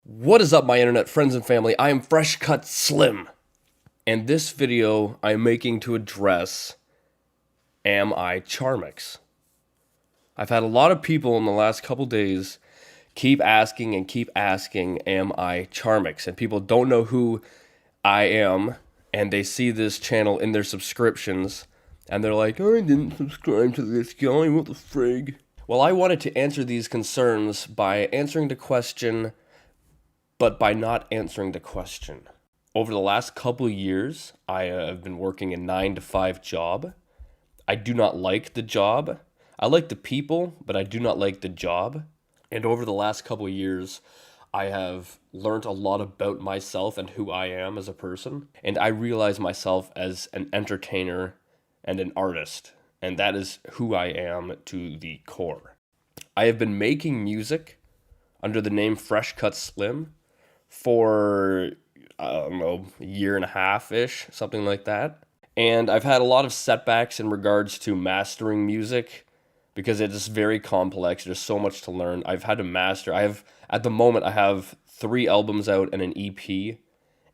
What is up, my internet friends and family? I am Fresh Cut Slim, and this video I'm making to address Am I Charmx? I've had a lot of people in the last couple days keep asking, Am I Charmx? And people don't know who I am, and they see this channel in their subscriptions, and they're like, I didn't subscribe to this guy, what the frig? Well, I wanted to answer these concerns by answering the question, but by not answering the question. Over the last couple years, I have been working a 9-to-5 job. I do not like the job. I like the people, but I do not like the job. And over the last couple years, I have learned a lot about myself and who I am as a person. And I realize myself as an entertainer and an artist. And that is who I am to the core. I have been making music under the name Fresh Cut Slim for, I don't know, a year and a half-ish, something like that. And I've had a lot of setbacks in regards to mastering music because it is very complex. There's so much to learn. I've had to master. At the moment, I have 3 albums out and an EP,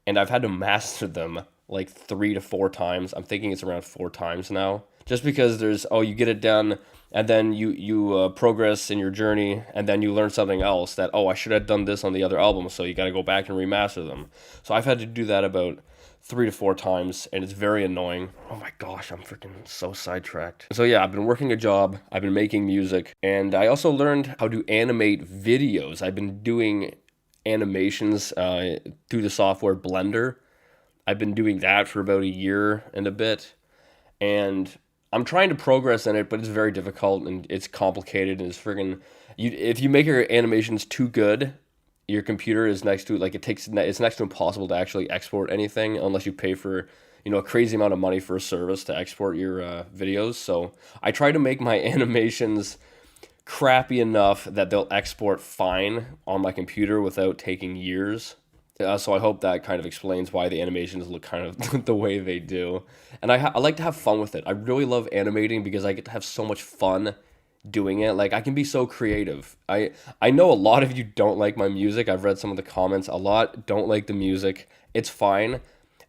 and I've had to master them like 3 to 4 times. I'm thinking it's around 4 times now. Just because you get it done, and then you progress in your journey, and then you learn something else that, I should have done this on the other album, so you got to go back and remaster them. So I've had to do that about 3 to 4 times, and it's very annoying. Oh my gosh, I'm freaking so sidetracked. So yeah, I've been working a job, I've been making music, and I also learned how to animate videos. I've been doing animations through the software Blender. I've been doing that for about a year and a bit, and I'm trying to progress in it, but it's very difficult and it's complicated and it's friggin' if you make your animations too good, your computer is next to it's next to impossible to actually export anything unless you pay for a crazy amount of money for a service to export your videos. So I try to make my animations crappy enough that they'll export fine on my computer without taking years. So I hope that kind of explains why the animations look kind of the way they do. And I like to have fun with it. I really love animating because I get to have so much fun doing it. Like, I can be so creative. I know a lot of you don't like my music. I've read some of the comments. A lot don't like the music. It's fine.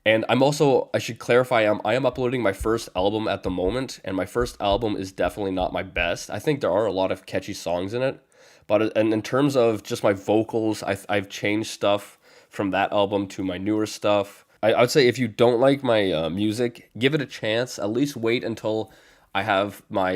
And I should clarify, I am uploading my first album at the moment, and my first album is definitely not my best. I think there are a lot of catchy songs in it, but in terms of just my vocals, I've changed stuff from that album to my newer stuff. I would say if you don't like my music, give it a chance. At least wait until I have my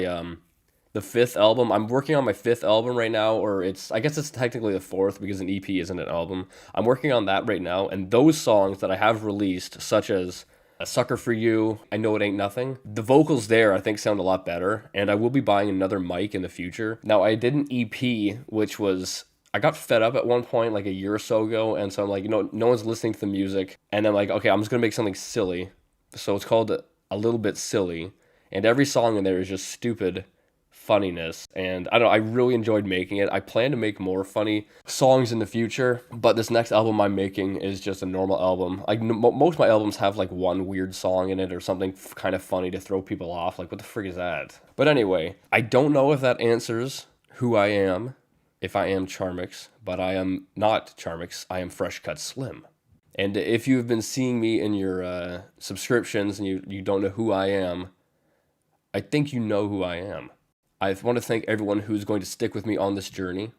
the 5th album. I'm working on my 5th album right now, or I guess it's technically the 4th because an EP isn't an album. I'm working on that right now, and those songs that I have released, such as A Sucker for You, I Know It Ain't Nothing, the vocals there I think sound a lot better, and I will be buying another mic in the future. Now, I did an EP, which was, I got fed up at one point, like a year or so ago, and so I'm like, no one's listening to the music, and I'm like, okay, I'm just gonna make something silly. So it's called A Little Bit Silly, and every song in there is just stupid funniness, and I don't know, I really enjoyed making it. I plan to make more funny songs in the future, but this next album I'm making is just a normal album. Like, most of my albums have like one weird song in it or something kind of funny to throw people off, like what the frig is that? But anyway, I don't know if that answers who I am, if I am Charmx, but I am not Charmx. I am Fresh Cut Slim. And if you've been seeing me in your subscriptions and you don't know who I am, I think you know who I am. I want to thank everyone who's going to stick with me on this journey.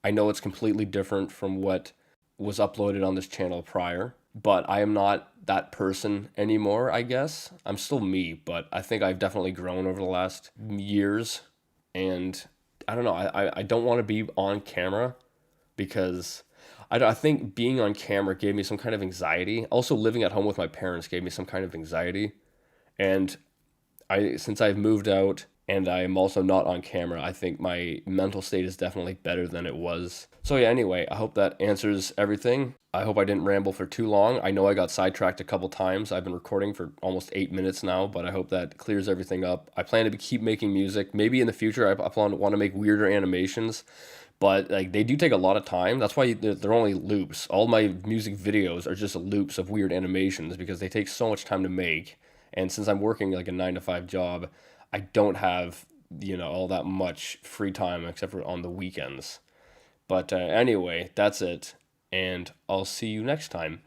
I know it's completely different from what was uploaded on this channel prior, but I am not that person anymore, I guess. I'm still me, but I think I've definitely grown over the last years, and I don't know, I don't want to be on camera because I think being on camera gave me some kind of anxiety. Also, living at home with my parents gave me some kind of anxiety. And since I've moved out and I'm also not on camera, I think my mental state is definitely better than it was. So yeah, anyway, I hope that answers everything. I hope I didn't ramble for too long. I know I got sidetracked a couple times. I've been recording for almost 8 minutes now, but I hope that clears everything up. I plan to keep making music. Maybe in the future I want to make weirder animations, but like, they do take a lot of time. That's why they're only loops. All my music videos are just loops of weird animations because they take so much time to make. And since I'm working like a 9-to-5 job, I don't have, all that much free time except for on the weekends. But anyway, that's it. and I'll see you next time.